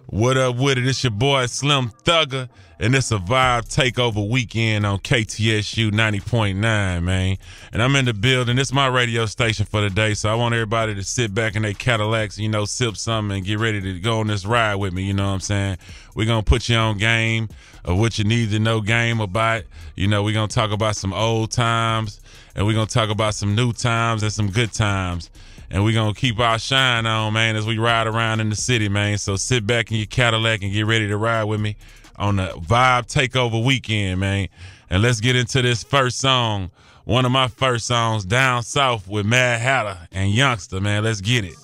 What up with it? It's your boy Slim Thugger, and it's a Vibe Takeover weekend on KTSU 90.9, man. And I'm in the building. It's my radio station for the day, so I want everybody to sit back in their Cadillacs, sip something and get ready to go on this ride with me, you know what I'm saying? We're going to put you on game of what you need to know game about. We're going to talk about some old times, and we're going to talk about some new times and some good times. And we're going to keep our shine on, man, as we ride around in the city, man. So sit back in your Cadillac and get ready to ride with me on the Vibe Takeover weekend, man. And let's get into this first song, one of my first songs, Down South with Mad Hatter and Youngster, man. Let's get it.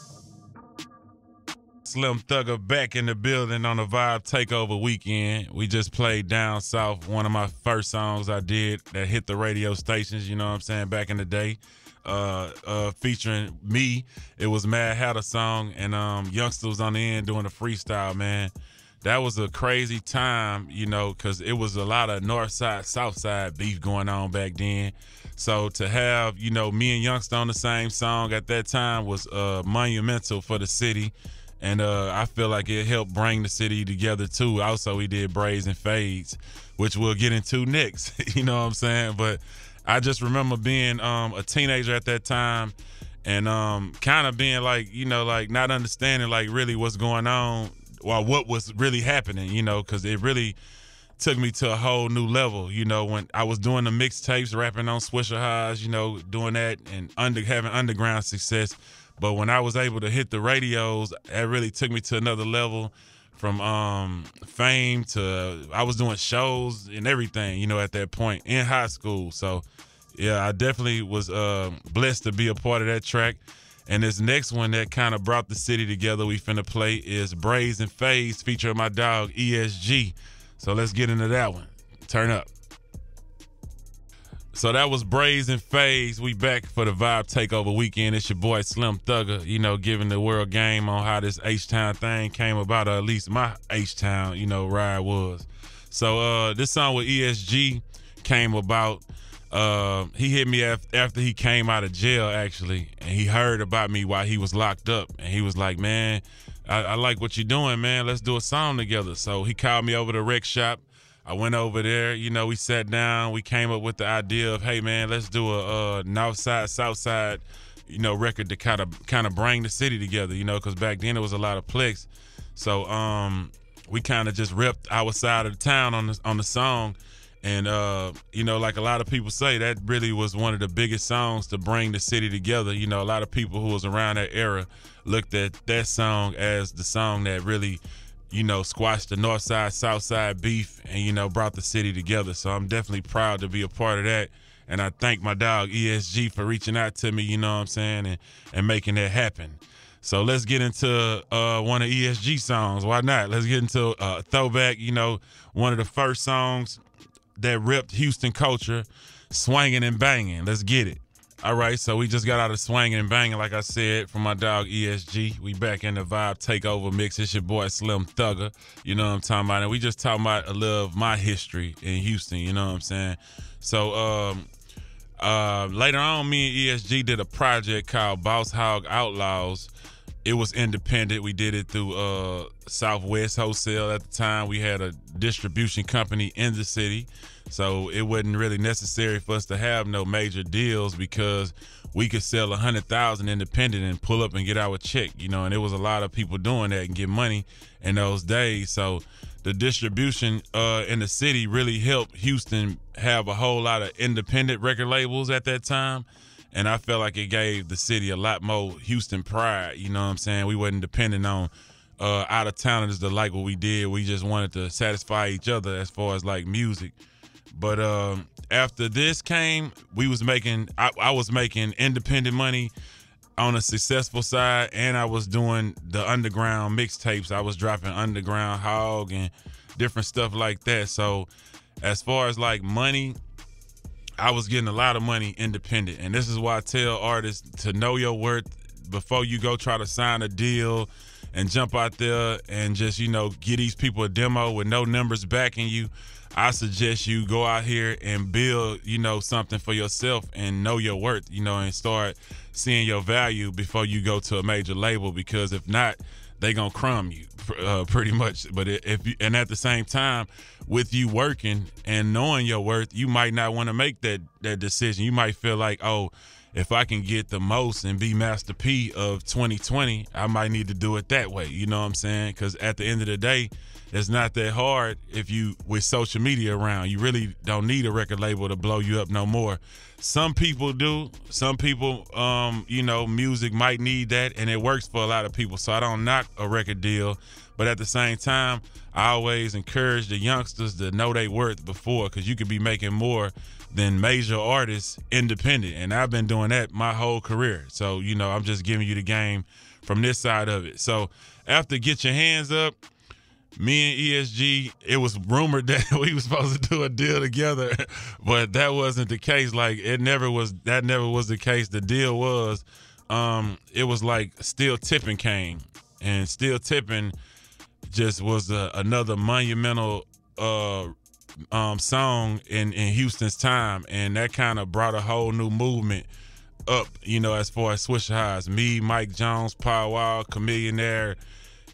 Slim Thugger back in the building on the Vibe Takeover weekend. We just played Down South, one of my first songs I did that hit the radio stations, you know what I'm saying, back in the day. Featuring me. It was Mad Hatter song, and Youngster was on the end doing a freestyle, man. That was a crazy time, because it was a lot of north side, south side beef going on back then. So to have, me and Youngster on the same song at that time was monumental for the city. And I feel like it helped bring the city together too. Also, we did Braids and Fades, which we'll get into next. You know what I'm saying? But I just remember being a teenager at that time and kind of being like not understanding like really what's going on or what was really happening, because it really took me to a whole new level, when I was doing the mixtapes, rapping on Swisher Highs, doing that and having underground success. But when I was able to hit the radios, it really took me to another level. From fame to I was doing shows and everything, at that point in high school. So, yeah, I definitely was blessed to be a part of that track. And this next one that kind of brought the city together we finna play is Braids and Fades featuring my dog ESG. So let's get into that one. Turn up. So that was Braids and Fades. We back for the Vibe Takeover weekend. It's your boy Slim Thugger, giving the world game on how this H-Town thing came about, or at least my H-Town, ride was. So this song with ESG came about. He hit me after he came out of jail, actually, and he heard about me while he was locked up. And he was like, man, I like what you're doing, man. Let's do a song together. So he called me over to Rec Shop. I went over there, we sat down, we came up with the idea of, hey man, let's do a north side, south side, record to kind of bring the city together, because back then it was a lot of plex. So we kind of just ripped our side of the town on the song. And like a lot of people say, that really was one of the biggest songs to bring the city together. A lot of people who was around that era looked at that song as the song that really squashed the north side, south side beef and, brought the city together. So I'm definitely proud to be a part of that. And I thank my dog ESG for reaching out to me, you know what I'm saying, and making that happen. So let's get into one of ESG songs. Why not? Let's get into a throwback, one of the first songs that ripped Houston culture, Swangin' and Bangin'. Let's get it. All right, so we just got out of Swangin' and Bangin', like I said, from my dog ESG. We back in the Vibe Takeover mix. It's your boy Slim Thugger. You know what I'm talking about? And we just talking about a little of my history in Houston, you know what I'm saying? So later on, me and ESG did a project called Boss Hog Outlaws. It was independent. We did it through Southwest Wholesale at the time. We had a distribution company in the city. So it wasn't really necessary for us to have no major deals because we could sell 100,000 independent and pull up and get our check, and there was a lot of people doing that and get money in those days. So the distribution in the city really helped Houston have a whole lot of independent record labels at that time. And I felt like it gave the city a lot more Houston pride, you know what I'm saying? We wasn't depending on out-of-towners to like what we did. We just wanted to satisfy each other as far as like music. But after this came, I was making independent money on a successful side, and I was doing the underground mixtapes. I was dropping Underground Hog and different stuff like that. So as far as like money, I was getting a lot of money independent. And this is why I tell artists to know your worth before you go try to sign a deal and jump out there and just, give these people a demo with no numbers backing you. I suggest you go out here and build, something for yourself and know your worth, and start seeing your value before you go to a major label. Because if not, they gonna crumb you pretty much. But if you, and at the same time, with you working and knowing your worth, you might not want to make that decision. You might feel like, oh, if I can get the most and be Master P of 2020, I might need to do it that way. You know what I'm saying? Because at the end of the day, it's not that hard if you with social media around. You really don't need a record label to blow you up no more. Some people do. Some people, you know, music might need that, and it works for a lot of people. So I don't knock a record deal, but at the same time, I always encourage the youngsters to know their worth before, because you could be making more than major artists independent, and I've been doing that my whole career. So, you know, I'm just giving you the game from this side of it. So after Get Your Hands Up, me and ESG, it was rumored that we were supposed to do a deal together, but that wasn't the case. Like, that never was the case. The deal was, it was like Still Tipping came, and Still Tipping just was another monumental song in Houston's time, and that kind of brought a whole new movement up, you know, as far as Swisher Highs. Me, Mike Jones, Pow Wow, Chamillionaire,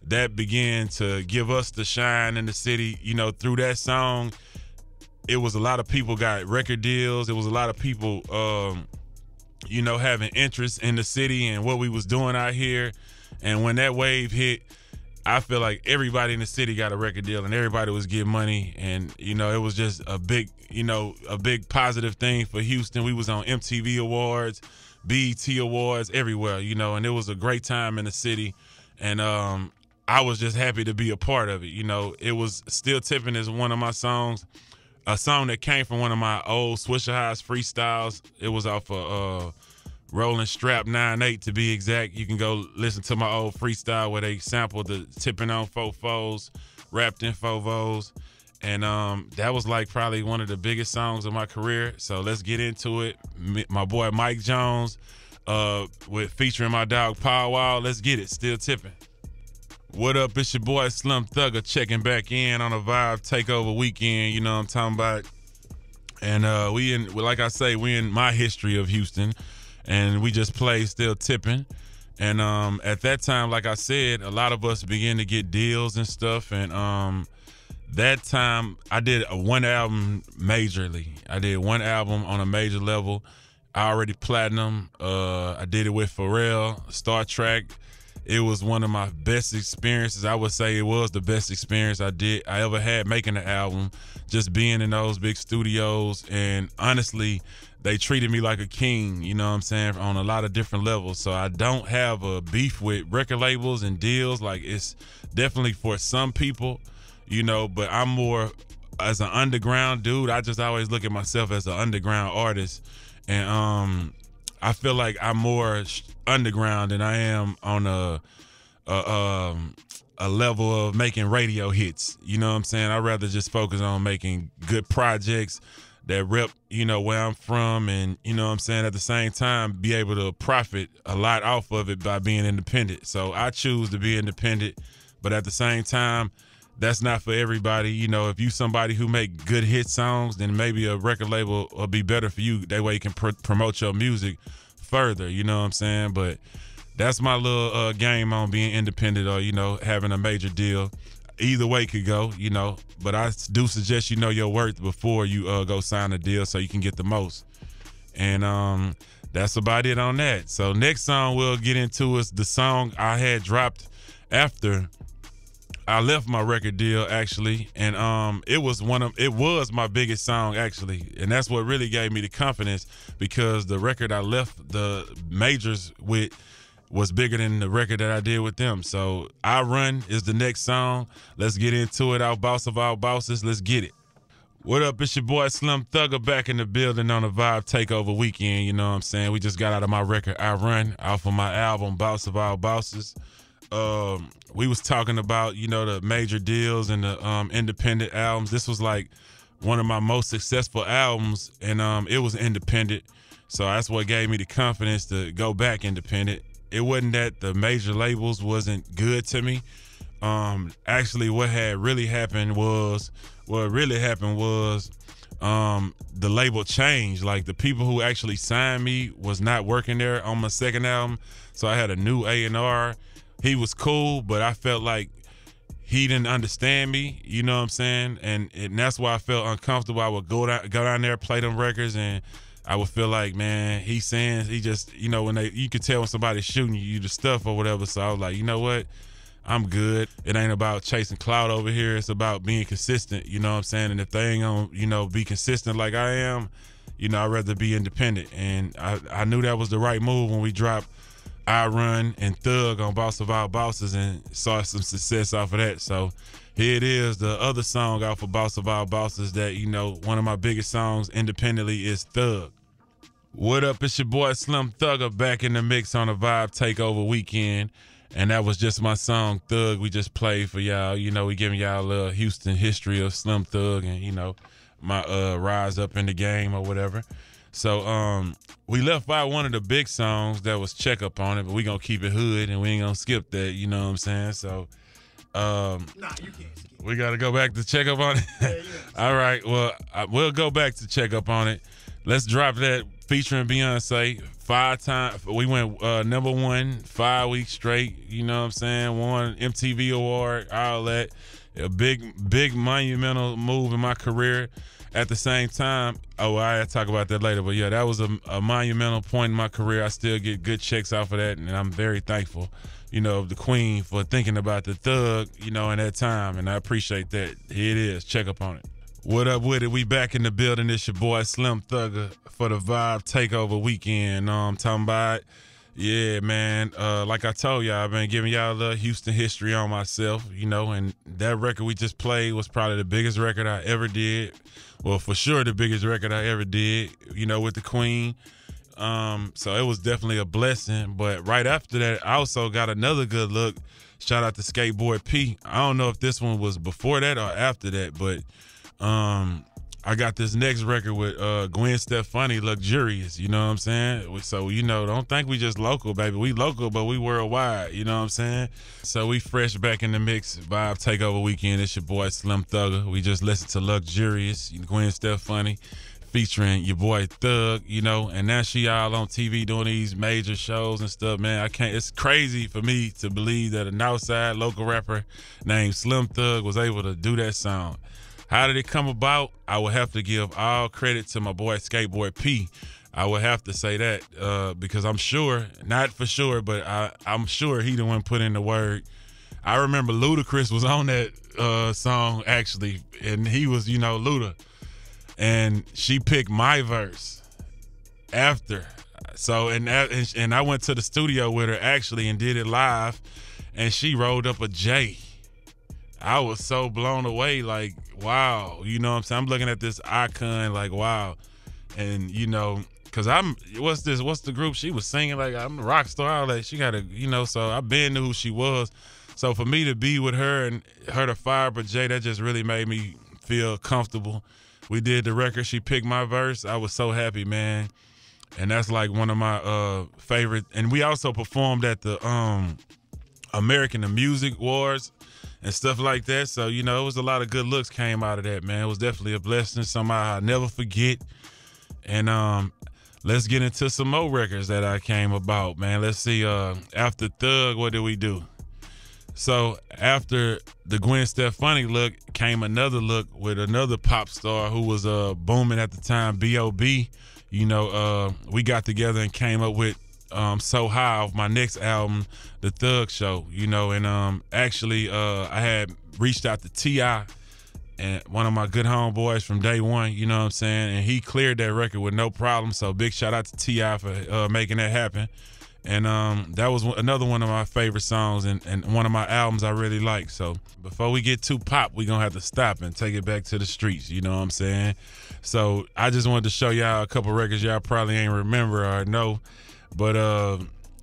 that began to give us the shine in the city. You know, through that song, it was a lot of people got record deals. It was a lot of people, you know, having interest in the city and what we was doing out here. And when that wave hit, I feel like everybody in the city got a record deal and everybody was getting money. And, you know, it was just a big, you know, a big positive thing for Houston. We was on MTV Awards, BET Awards, everywhere, you know, and it was a great time in the city. And I was just happy to be a part of it. You know, it was Still Tipping is one of my songs, a song that came from one of my old Swisher Highs freestyles. It was off of Rolling Strap 9-8 to be exact. You can go listen to my old freestyle where they sampled the Tipping on Fofos, rapped in Fofos. And that was like probably one of the biggest songs of my career. So let's get into it. My boy Mike Jones with featuring my dog Pow Wow. Let's get it. Still Tipping. What up? It's your boy Slim Thugger checking back in on a Vibe Takeover weekend. You know what I'm talking about. And we in, like I say, we in my history of Houston, and we just played Still Tipping. And at that time, like I said, a lot of us began to get deals and stuff. And that time, I did one album majorly. I did one album on a major level. I already platinum. I did it with Pharrell, Star Trek. It was one of my best experiences. I would say it was the best experience I ever had making the album. Just being in those big studios, and honestly, they treated me like a king, you know what I'm saying, on a lot of different levels. So I don't have a beef with record labels and deals. Like, it's definitely for some people, you know, but I'm more as an underground dude. I just always look at myself as an underground artist, and I feel like I'm more underground than I am on a level of making radio hits. You know what I'm saying? I'd rather just focus on making good projects that rep, you know, where I'm from, and, you know what I'm saying, at the same time be able to profit a lot off of it by being independent. So I choose to be independent, but at the same time, that's not for everybody. You know, if you somebody who make good hit songs, then maybe a record label will be better for you. That way you can promote your music further, you know what I'm saying? But that's my little game on being independent, or, you know, having a major deal. Either way could go, you know, but I do suggest you know your worth before you go sign a deal so you can get the most. And that's about it on that. So next song we'll get into is the song I had dropped after I left my record deal, actually, and it was my biggest song, actually, and that's what really gave me the confidence, because the record I left the majors with was bigger than the record that I did with them. So I Run is the next song. Let's get into it. Our boss of our bosses. Let's get it. What up? It's your boy Slim Thugger back in the building on the Vibe Takeover weekend. You know what I'm saying? We just got out of my record I Run off of my album Boss of Our Bosses. We was talking about, you know, the major deals and the independent albums. This was like one of my most successful albums, and it was independent. So that's what gave me the confidence to go back independent. It wasn't that the major labels wasn't good to me. Actually, what really happened was the label changed. Like, the people who actually signed me was not working there on my second album. So I had a new A&R he was cool, but I felt like he didn't understand me, you know what I'm saying? And that's why I felt uncomfortable. I would go down there, play them records, and I would feel like, man, he just, you know, you could tell when somebody's shooting you the stuff or whatever. So I was like, you know what? I'm good. It ain't about chasing clout over here. It's about being consistent, you know what I'm saying? And if they ain't gonna, you know, be consistent like I am, you know, I'd rather be independent. And I knew that was the right move when we dropped I Run and Thug on Boss of All Bosses and saw some success off of that. So here it is, the other song off of Boss of All Bosses that, you know, one of my biggest songs independently is Thug. What up, it's your boy Slim Thugger back in the mix on a Vibe Takeover weekend. And that was just my song, Thug. We just played for y'all. You know, we giving y'all a little Houston history of Slim Thug and, you know, my rise up in the game or whatever. So we left out one of the big songs that was Check Up On It, but we gonna keep it hood and we ain't gonna skip that, you know what I'm saying? So Nah, you can't skip. we gotta go back to Check Up On It. Yeah. All right, well, we'll go back to Check Up On It. Let's drop that featuring Beyonce. 5 times we went number 1 5 weeks straight, you know what I'm saying? Won MTV award, all that. A big monumental move in my career. At the same time, I talk about that later, but yeah, that was a monumental point in my career. I still get good checks off of that, and I'm very thankful, you know, of the Queen for thinking about the Thug, you know, in that time, and I appreciate that. Here it is, Check Up On It. What up with it? We back in the building. It's your boy Slim Thugger for the Vibe Takeover weekend. Know what I'm talking about? Yeah, man. Like I told y'all, I've been giving y'all a little Houston history on myself, you know, and that record we just played was probably the biggest record I ever did. Well, for sure the biggest record I ever did, you know, with the Queen. So it was definitely a blessing. But right after that, I also got another good look. Shout out to Skateboard P. I don't know if this one was before that or after that, but I got this next record with Gwen Stefani, Luxurious, you know what I'm saying? So, you know, don't think we just local, baby. We local, but we worldwide, you know what I'm saying? So we fresh back in the mix, Vibe Takeover weekend. It's your boy Slim Thugger. We just listened to Luxurious, Gwen Stefani, featuring your boy Thug, you know, and now she all on TV doing these major shows and stuff, man. It's crazy for me to believe that an outside local rapper named Slim Thug was able to do that song. How did it come about? I would have to give all credit to my boy Skateboard P. I would have to say that because I'm sure, not for sure, but I'm sure he the one put in the word. I remember Ludacris was on that song actually, and he was, you know, Luda. And she picked my verse after. So, and I went to the studio with her actually and did it live, and she rolled up a J. I was so blown away, like, wow, you know what I'm saying? I'm looking at this icon, like, wow. And, you know, because what's the group she was singing? Like, I'm a rock star, all that. She got to, you know, so I been knew who she was. So for me to be with her and her to fire but Jay, that just really made me feel comfortable. We did the record. She picked my verse. I was so happy, man. And that's like one of my favorite. And we also performed at the American Music Awards and stuff like that. So, you know, it was a lot of good looks came out of that, man. It was definitely a blessing, something I'll never forget. And let's get into some more records that I came about, man. Let's see, after Thug, what did we do? So after the Gwen Stefani look came another look with another pop star who was booming at the time, B.O.B. You know, we got together and came up with So High off my next album, The Thug Show, you know, and actually I had reached out to T.I., and one of my good homeboys from day one, you know what I'm saying, and he cleared that record with no problem, so big shout out to T.I. for making that happen. And that was another one of my favorite songs and one of my albums I really like. So before we get too pop, we're going to have to stop and take it back to the streets, you know what I'm saying? So I just wanted to show y'all a couple records y'all probably ain't remember or know. But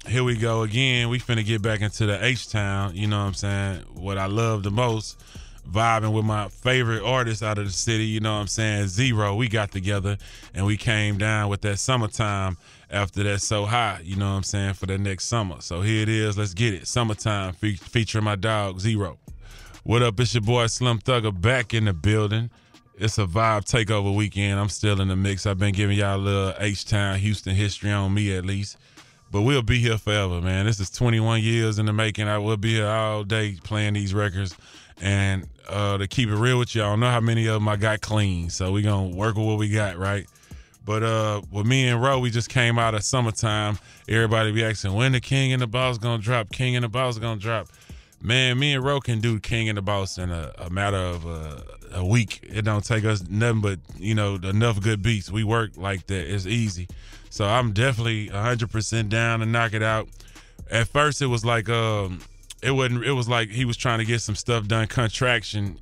here we go again. We finna get back into the H-Town, you know what I'm saying? What I love the most, vibing with my favorite artist out of the city, you know what I'm saying? Zero. We got together and we came down with that Summertime after that So High, you know what I'm saying, for the next summer. So here it is. Let's get it. Summertime featuring my dog, Zero. What up? It's your boy Slim Thugger back in the building. It's a Vibe Takeover weekend. I'm still in the mix. I've been giving y'all a little H-Town Houston history on me at least. But we'll be here forever, man. This is 21 years in the making. I will be here all day playing these records. And to keep it real with you, I don't know how many of them I got clean. So we're going to work with what we got, right? But with me and Ro, we just came out of summertime. Everybody be asking, when the King and the Boss going to drop? King and the Boss going to drop? Man, me and Ro can do King and the Boss in a matter of a week. It don't take us nothing but, enough good beats. We work like that. It's easy. So I'm definitely 100% down to knock it out. At first, it was like it was like he was trying to get some stuff done contract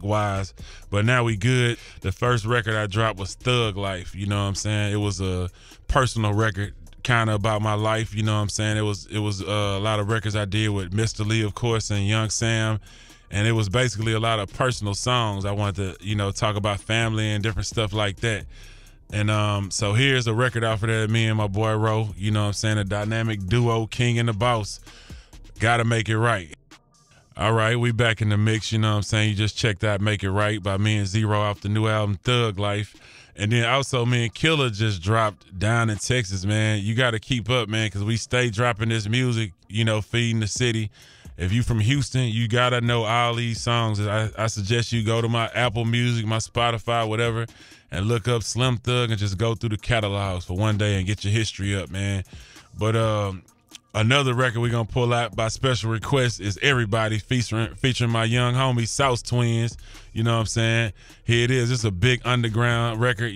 wise, but now we good. The first record I dropped was Thug Life. You know what I'm saying? It was a personal record, kind of about my life. You know what I'm saying? It was a lot of records I did with Mr. Lee, of course, and Young Sam. And it was basically a lot of personal songs. I wanted to, talk about family and different stuff like that. And so here's a record off of that, me and my boy Ro, you know what I'm saying, a dynamic duo, King and the Boss. Gotta Make It Right. All right, we back in the mix, you know what I'm saying? You just checked out Make It Right by me and Zero off the new album Thug Life. And then also me and Killer just dropped Down in Texas, man. You got to keep up, man, because we stay dropping this music, feeding the city. If you from Houston, you got to know all these songs. I suggest you go to my Apple Music, my Spotify, whatever, and look up Slim Thug and just go through the catalogs for one day and get your history up, man. But another record we're going to pull out by special request is Everybody featuring my young homie, South Twins. You know what I'm saying? Here it is. It's a big underground record.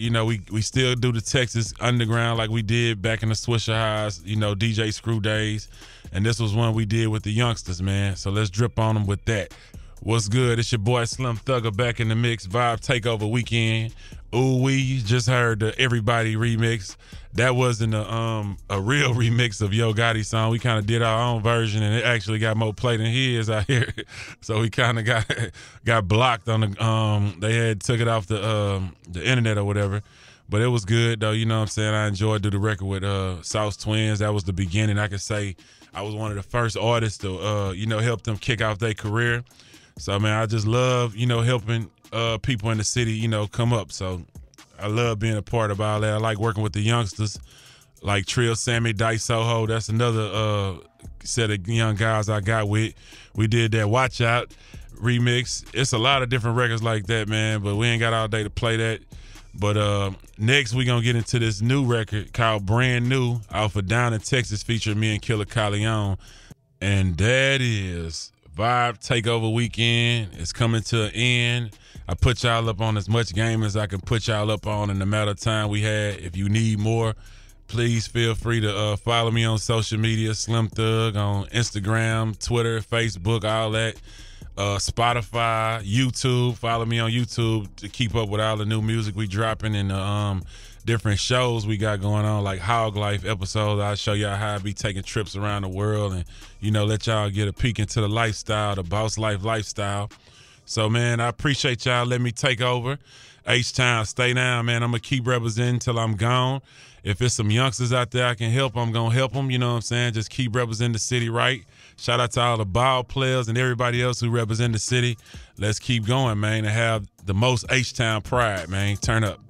We still do the Texas underground like we did back in the Swisher Highs, DJ Screw days. And this was one we did with the youngsters, man. So let's drip on them with that. What's good? It's your boy Slim Thugger back in the mix. Vibe Takeover Weekend. Ooh, we just heard the Everybody remix. That wasn't a real remix of Yo Gotti's song. We kind of did our own version, and it actually got more play than his out here. So we kind of got blocked on the they had took it off the internet or whatever. But it was good though. You know what I'm saying? I enjoyed the record with South Twins. That was the beginning. I could say I was one of the first artists to help them kick off their career. So man, I just love helping people in the city come up. So I love being a part of all that. I like working with the youngsters like Trill, Sammy, Dice, Soho. That's another set of young guys I got with. We did that Watch Out remix. It's a lot of different records like that, man, but we ain't got all day to play that. But next we gonna get into this new record called Brand New off of Down in Texas featuring me and Killer Calion. And that is Vibe Takeover Weekend. It's coming to an end. I put y'all up on as much game as I can put y'all up on in the amount of time we had. If you need more, please feel free to follow me on social media, Slim Thug, on Instagram, Twitter, Facebook, all that. Spotify, YouTube. Follow me on YouTube to keep up with all the new music we dropping and different shows we got going on, like Hog Life episodes. I'll show y'all how I be taking trips around the world and, let y'all get a peek into the lifestyle, the boss life lifestyle. So, man, I appreciate y'all letting me take over. H-Town, stay down, man. I'm going to keep representing until I'm gone. If it's some youngsters out there I can help, I'm going to help them. You know what I'm saying? Just keep representing the city right. Shout out to all the ball players and everybody else who represent the city. Let's keep going, man, and have the most H-Town pride, man. Turn up.